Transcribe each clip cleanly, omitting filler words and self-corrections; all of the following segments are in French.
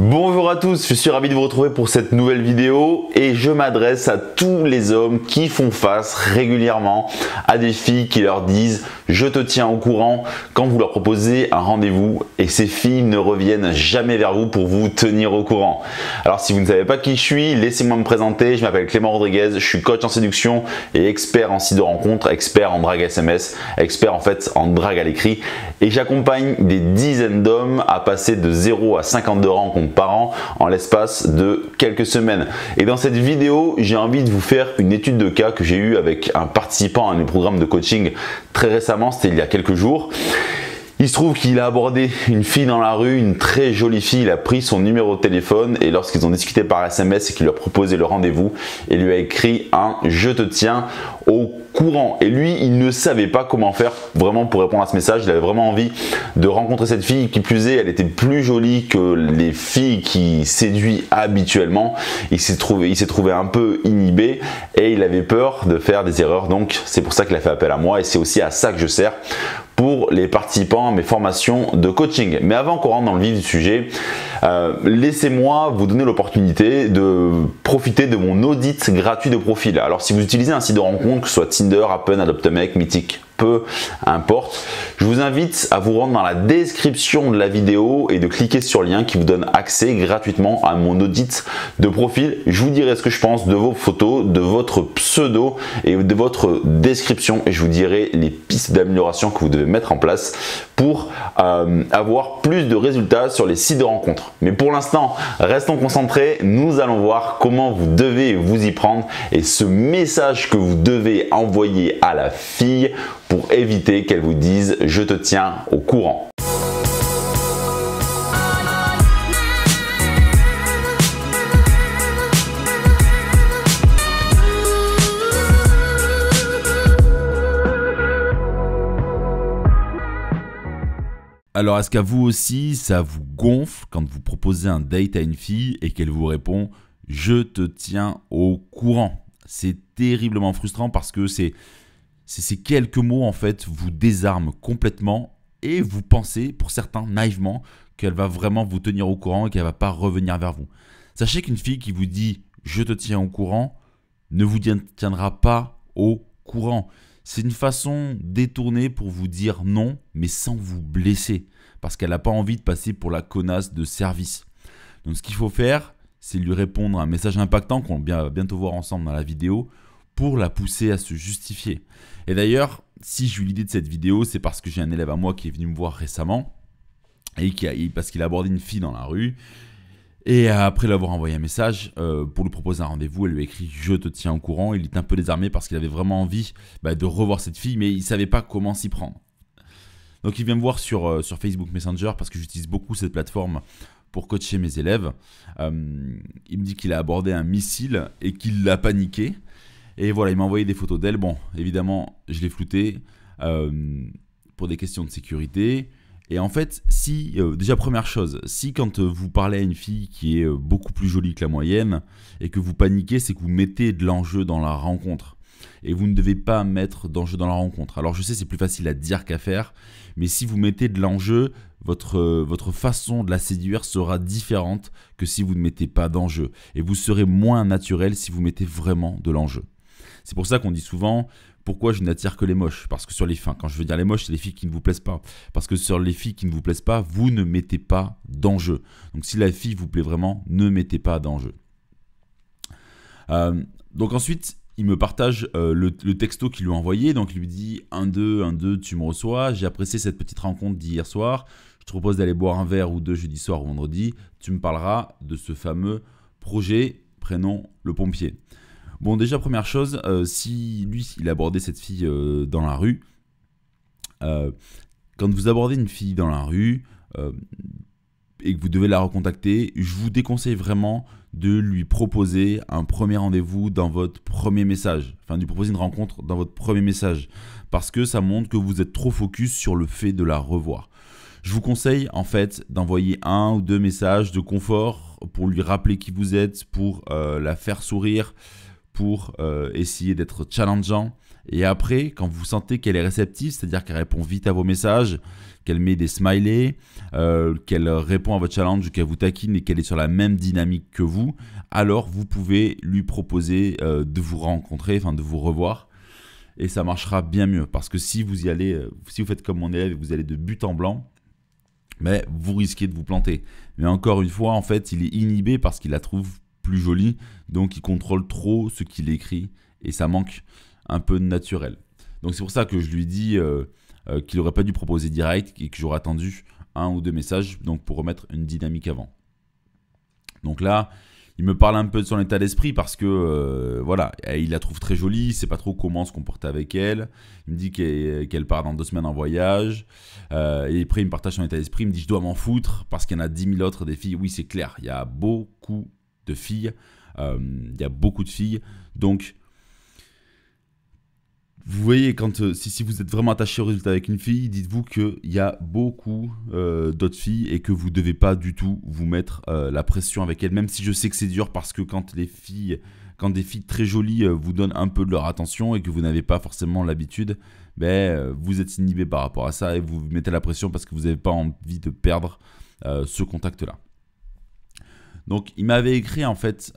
Bonjour à tous, je suis ravi de vous retrouver pour cette nouvelle vidéo et je m'adresse à tous les hommes qui font face régulièrement à des filles qui leur disent « je te tiens au courant » quand vous leur proposez un rendez-vous et ces filles ne reviennent jamais vers vous pour vous tenir au courant. Alors si vous ne savez pas qui je suis, laissez-moi me présenter, je m'appelle Clément Rodriguez, je suis coach en séduction et expert en site de rencontre, expert en drague SMS, expert en fait en drague à l'écrit et j'accompagne des dizaines d'hommes à passer de 0 à 52 rencontres par an en l'espace de quelques semaines. Et dans cette vidéo, j'ai envie de vous faire une étude de cas que j'ai eue avec un participant à mes programmes de coaching très récemment, c'était il y a quelques jours. Il se trouve qu'il a abordé une fille dans la rue, une très jolie fille, il a pris son numéro de téléphone et lorsqu'ils ont discuté par SMS et qu'il lui a proposé le rendez-vous, il lui a écrit un « je te tiens au courant ». Et lui, il ne savait pas comment faire vraiment pour répondre à ce message, il avait vraiment envie de rencontrer cette fille, qui plus est, elle était plus jolie que les filles qui séduit habituellement. Il s'est trouvé un peu inhibé et il avait peur de faire des erreurs, donc c'est pour ça qu'il a fait appel à moi et c'est aussi à ça que je sers pour les participants à mes formations de coaching. Mais avant qu'on rentre dans le vif du sujet, laissez-moi vous donner l'opportunité de profiter de mon audit gratuit de profil. Alors si vous utilisez un site de rencontre, que ce soit Tinder, Appen, Adopt-A-Mec, Mythique, peu importe, je vous invite à vous rendre dans la description de la vidéo et de cliquer sur le lien qui vous donne accès gratuitement à mon audit de profil. Je vous dirai ce que je pense de vos photos, de votre pseudo et de votre description et je vous dirai les pistes d'amélioration que vous devez mettre en place pour avoir plus de résultats sur les sites de rencontres. Mais pour l'instant, restons concentrés, nous allons voir comment vous devez vous y prendre et ce message que vous devez envoyer à la fille pour éviter qu'elle vous dise « je te tiens au courant ». Alors, est-ce qu'à vous aussi, ça vous gonfle quand vous proposez un date à une fille et qu'elle vous répond « je te tiens au courant ». C'est terriblement frustrant parce que ces quelques mots en fait vous désarment complètement et vous pensez, pour certains naïvement, qu'elle va vraiment vous tenir au courant et qu'elle ne va pas revenir vers vous. Sachez qu'une fille qui vous dit « je te tiens au courant » ne vous tiendra pas au courant. C'est une façon détournée pour vous dire non, mais sans vous blesser, parce qu'elle n'a pas envie de passer pour la connasse de service. Donc ce qu'il faut faire, c'est lui répondre un message impactant qu'on va bientôt voir ensemble dans la vidéo, pour la pousser à se justifier. Et d'ailleurs, si j'ai eu l'idée de cette vidéo, c'est parce que j'ai un élève à moi qui est venu me voir récemment, et parce qu'il a abordé une fille dans la rue, et après l'avoir envoyé un message pour lui proposer un rendez-vous, elle lui a écrit « je te tiens au courant ». Il est un peu désarmé parce qu'il avait vraiment envie de revoir cette fille, mais il ne savait pas comment s'y prendre. Donc il vient me voir sur Facebook Messenger parce que j'utilise beaucoup cette plateforme pour coacher mes élèves. Il me dit qu'il a abordé un missile et qu'il l'a paniqué. Et voilà, il m'a envoyé des photos d'elle. Bon, évidemment, je l'ai flouté pour des questions de sécurité. Et en fait, déjà première chose, si quand vous parlez à une fille qui est beaucoup plus jolie que la moyenne et que vous paniquez, c'est que vous mettez de l'enjeu dans la rencontre. Et vous ne devez pas mettre d'enjeu dans la rencontre. Alors je sais, c'est plus facile à dire qu'à faire, mais si vous mettez de l'enjeu, votre façon de la séduire sera différente que si vous ne mettez pas d'enjeu. Et vous serez moins naturel si vous mettez vraiment de l'enjeu. C'est pour ça qu'on dit souvent pourquoi je n'attire que les moches. Parce que sur les filles, quand je veux dire les moches, c'est les filles qui ne vous plaisent pas. Parce que sur les filles qui ne vous plaisent pas, vous ne mettez pas d'enjeu. Donc si la fille vous plaît vraiment, ne mettez pas d'enjeu. Donc ensuite, il me partage le texto qu'il lui a envoyé. Donc il lui dit 1-2, tu me reçois. J'ai apprécié cette petite rencontre d'hier soir. Je te propose d'aller boire un verre ou deux jeudi soir ou vendredi. Tu me parleras de ce fameux projet, prénom le pompier. Bon, déjà, première chose, si lui, il a abordé cette fille dans la rue, quand vous abordez une fille dans la rue et que vous devez la recontacter, je vous déconseille vraiment de lui proposer un premier rendez-vous dans votre premier message, enfin de lui proposer une rencontre dans votre premier message, parce que ça montre que vous êtes trop focus sur le fait de la revoir. Je vous conseille en fait d'envoyer 1 ou 2 messages de confort pour lui rappeler qui vous êtes, pour la faire sourire, pour essayer d'être challengeant Et après, quand vous sentez qu'elle est réceptive, c'est-à-dire qu'elle répond vite à vos messages, qu'elle met des smileys, qu'elle répond à votre challenge, qu'elle vous taquine et qu'elle est sur la même dynamique que vous, alors vous pouvez lui proposer de vous rencontrer, enfin de vous revoir. Et ça marchera bien mieux. Parce que si vous y allez, si vous faites comme mon élève et vous allez de but en blanc, mais vous risquez de vous planter. Mais encore une fois, en fait, il est inhibé parce qu'il la trouve plus jolie, donc il contrôle trop ce qu'il écrit et ça manque un peu de naturel. Donc c'est pour ça que je lui dis qu'il n'aurait pas dû proposer direct et que j'aurais attendu 1 ou 2 messages donc pour remettre une dynamique avant. Donc là, il me parle un peu de son état d'esprit parce que voilà, il la trouve très jolie, il ne sait pas trop comment se comporter avec elle. Il me dit qu'elle part dans 2 semaines en voyage. Et après, il me partage son état d'esprit. Il me dit je dois m'en foutre parce qu'il y en a 10 000 autres des filles. Oui, c'est clair, il y a beaucoup de filles. Il y a beaucoup de filles. Donc, vous voyez, si vous êtes vraiment attaché au résultat avec une fille, dites-vous qu'il y a beaucoup d'autres filles et que vous ne devez pas du tout vous mettre la pression avec elles. Même si je sais que c'est dur parce que quand des filles très jolies vous donnent un peu de leur attention et que vous n'avez pas forcément l'habitude, vous êtes inhibé par rapport à ça et vous vous mettez la pression parce que vous n'avez pas envie de perdre ce contact-là. Donc, il m'avait écrit en fait,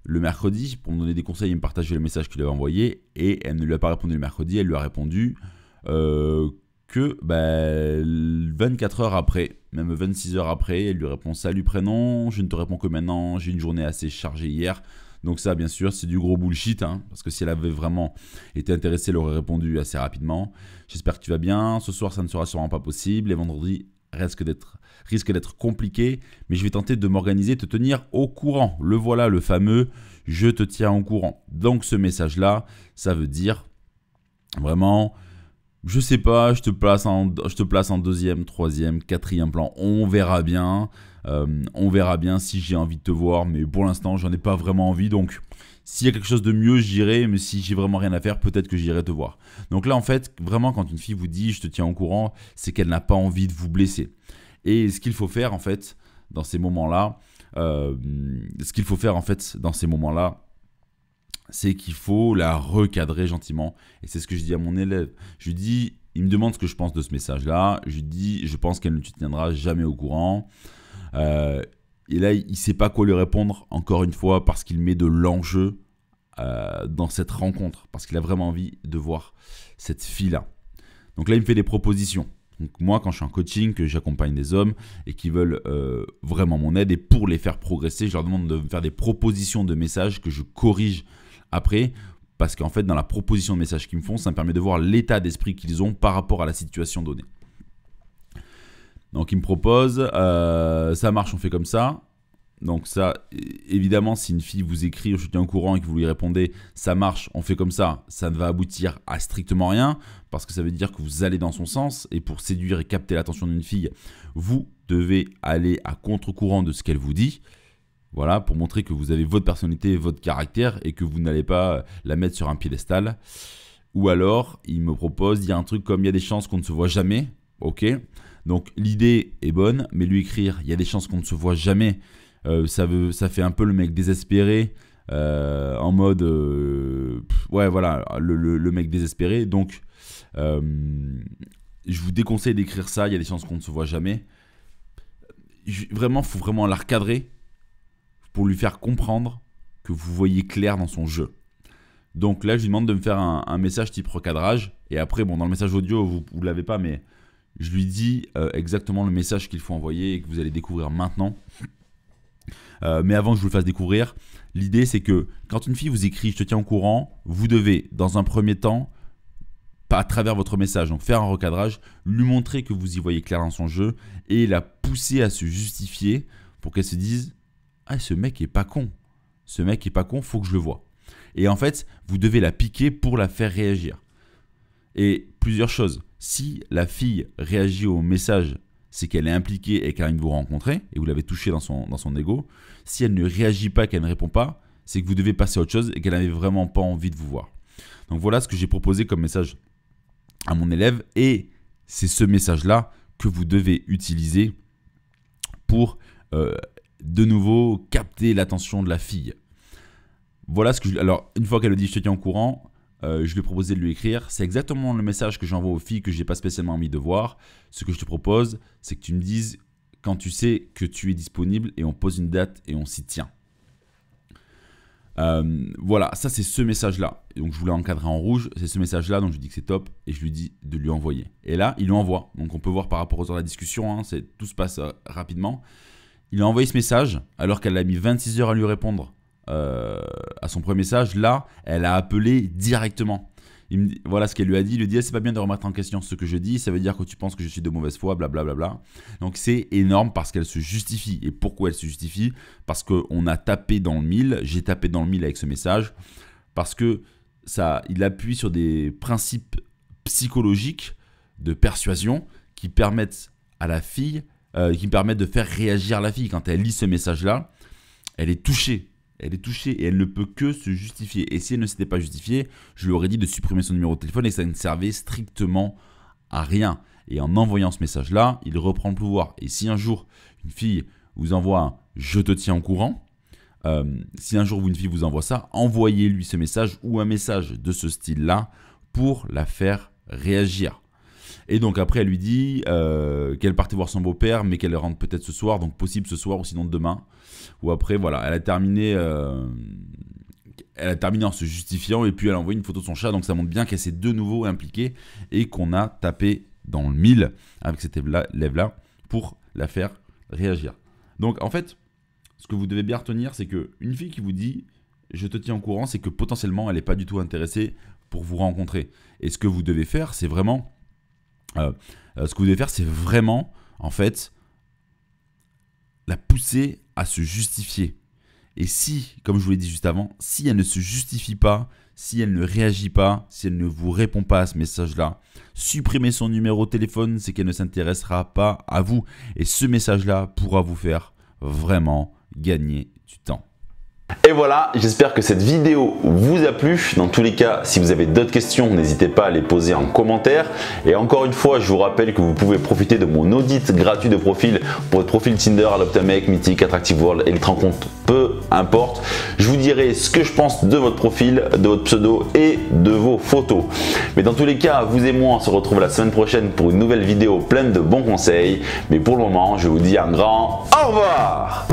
le mercredi pour me donner des conseils et me partager le message qu'il avait envoyé et elle ne lui a pas répondu le mercredi, elle lui a répondu que 24 heures après, même 26 heures après, elle lui répond « Salut prénom, je ne te réponds que maintenant, j'ai une journée assez chargée hier ». Donc ça, bien sûr, c'est du gros bullshit, hein, parce que si elle avait vraiment été intéressée, elle aurait répondu assez rapidement. « J'espère que tu vas bien, ce soir ça ne sera sûrement pas possible, les vendredis risque d'être compliqué, mais je vais tenter de m'organiser, te tenir au courant. » Le voilà, le fameux « je te tiens au courant ». Donc ce message-là, ça veut dire vraiment, je sais pas, je te place en 2e, 3e, 4e plan, on verra bien. Si j'ai envie de te voir, mais pour l'instant, j'en ai pas vraiment envie, donc s'il y a quelque chose de mieux, j'irai, mais si j'ai vraiment rien à faire, peut-être que j'irai te voir. Donc là, en fait, vraiment, quand une fille vous dit « je te tiens au courant », c'est qu'elle n'a pas envie de vous blesser. Et ce qu'il faut faire, en fait, dans ces moments-là, c'est qu'il faut la recadrer gentiment. Et c'est ce que je dis à mon élève. Je lui dis, il me demande ce que je pense de ce message-là. Je lui dis, je pense qu'elle ne te tiendra jamais au courant. Et là, il ne sait pas quoi lui répondre, encore une fois, parce qu'il met de l'enjeu dans cette rencontre, parce qu'il a vraiment envie de voir cette fille-là. Donc là, il me fait des propositions. Donc moi, quand je suis en coaching, que j'accompagne des hommes et qui veulent vraiment mon aide, et pour les faire progresser, je leur demande de me faire des propositions de messages que je corrige après, parce qu'en fait, dans la proposition de messages qu'ils me font, ça me permet de voir l'état d'esprit qu'ils ont par rapport à la situation donnée. Donc, il me propose, ça marche, on fait comme ça. Donc ça, évidemment, si une fille vous écrit, je te tiens au courant et que vous lui répondez, ça marche, on fait comme ça ne va aboutir à strictement rien, parce que ça veut dire que vous allez dans son sens, et pour séduire et capter l'attention d'une fille, vous devez aller à contre-courant de ce qu'elle vous dit. Voilà, pour montrer que vous avez votre personnalité, votre caractère, et que vous n'allez pas la mettre sur un piédestal. Ou alors, il me propose de dire un truc comme « il y a des chances qu'on ne se voit jamais ». Ok, donc l'idée est bonne, mais lui écrire « il y a des chances qu'on ne se voit jamais », ça fait un peu le mec désespéré, en mode ouais voilà, le mec désespéré. Donc je vous déconseille d'écrire ça, il y a des chances qu'on ne se voit jamais. Vraiment, il faut vraiment la recadrer pour lui faire comprendre que vous voyez clair dans son jeu. Donc là, je lui demande de me faire un message type recadrage. Et après, bon, dans le message audio, vous ne l'avez pas, mais je lui dis exactement le message qu'il faut envoyer et que vous allez découvrir maintenant. Mais avant que je vous le fasse découvrir, l'idée c'est que quand une fille vous écrit « je te tiens au courant », vous devez dans un premier temps, pas à travers votre message, donc faire un recadrage, lui montrer que vous y voyez clair dans son jeu et la pousser à se justifier pour qu'elle se dise « ah, ce mec est pas con, faut que je le voie ». Et en fait, vous devez la piquer pour la faire réagir. Et plusieurs choses, si la fille réagit au message, c'est qu'elle est impliquée et qu'elle a envie de vous rencontrer, et vous l'avez touché dans son ego. Si elle ne réagit pas, qu'elle ne répond pas, c'est que vous devez passer à autre chose et qu'elle n'avait vraiment pas envie de vous voir. Donc voilà ce que j'ai proposé comme message à mon élève, et c'est ce message-là que vous devez utiliser pour de nouveau capter l'attention de la fille. voilà ce que alors, une fois qu'elle le dit, je te tiens au courant, je lui ai proposé de lui écrire. C'est exactement le message que j'envoie aux filles que je n'ai pas spécialement envie de voir. Ce que je te propose, c'est que tu me dises quand tu sais que tu es disponible et on pose une date et on s'y tient. Voilà, ça c'est ce message-là. Donc je voulais encadrer en rouge, c'est ce message-là, donc je lui dis que c'est top et je lui dis de lui envoyer. Et là, il lui envoie. Donc on peut voir par rapport aux heures de la discussion, hein, tout se passe rapidement. Il a envoyé ce message alors qu'elle a mis 26 heures à lui répondre à son premier message. Là, elle a appelé directement. Voilà ce qu'elle lui a dit. Il lui dit c'est pas bien de remettre en question ce que je dis, ça veut dire que tu penses que je suis de mauvaise foi, blablabla. Donc c'est énorme parce qu'elle se justifie. Et pourquoi elle se justifie? Parce qu'on a tapé dans le mille, j'ai tapé dans le mille avec ce message, parce que il appuie sur des principes psychologiques de persuasion qui permettent à la fille, qui permettent de faire réagir la fille. Quand elle lit ce message-là, elle est touchée. Elle est touchée et elle ne peut que se justifier. Et si elle ne s'était pas justifiée, je lui aurais dit de supprimer son numéro de téléphone et ça ne servait strictement à rien. Et en envoyant ce message-là, il reprend le pouvoir. Et si un jour, une fille vous envoie un « je te tiens au courant », si un jour une fille vous envoie ça, envoyez-lui ce message ou un message de ce style-là pour la faire réagir. Et donc après, elle lui dit qu'elle partait voir son beau-père, mais qu'elle rentre peut-être ce soir, donc possible ce soir ou sinon demain. Ou après, voilà, elle a terminé en se justifiant et puis elle a envoyé une photo de son chat. Donc ça montre bien qu'elle s'est de nouveau impliquée et qu'on a tapé dans le mille avec cette élève-là pour la faire réagir. Donc en fait, ce que vous devez bien retenir, c'est qu'une fille qui vous dit « je te tiens au courant », c'est que potentiellement, elle n'est pas du tout intéressée pour vous rencontrer. Et ce que vous devez faire, c'est vraiment... en fait, la pousser à se justifier. Et si, comme je vous l'ai dit juste avant, si elle ne se justifie pas, si elle ne réagit pas, si elle ne vous répond pas à ce message-là, supprimez son numéro de téléphone, c'est qu'elle ne s'intéressera pas à vous. Et ce message-là pourra vous faire vraiment gagner du temps. Et voilà, j'espère que cette vidéo vous a plu. Dans tous les cas, si vous avez d'autres questions, n'hésitez pas à les poser en commentaire. Et encore une fois, je vous rappelle que vous pouvez profiter de mon audit gratuit de profil pour votre profil Tinder, Adopt a Mate, Mythic, Attractive World, Elite Rencontre, peu importe. Je vous dirai ce que je pense de votre profil, de votre pseudo et de vos photos. Mais dans tous les cas, vous et moi, on se retrouve la semaine prochaine pour une nouvelle vidéo pleine de bons conseils. Mais pour le moment, je vous dis un grand au revoir!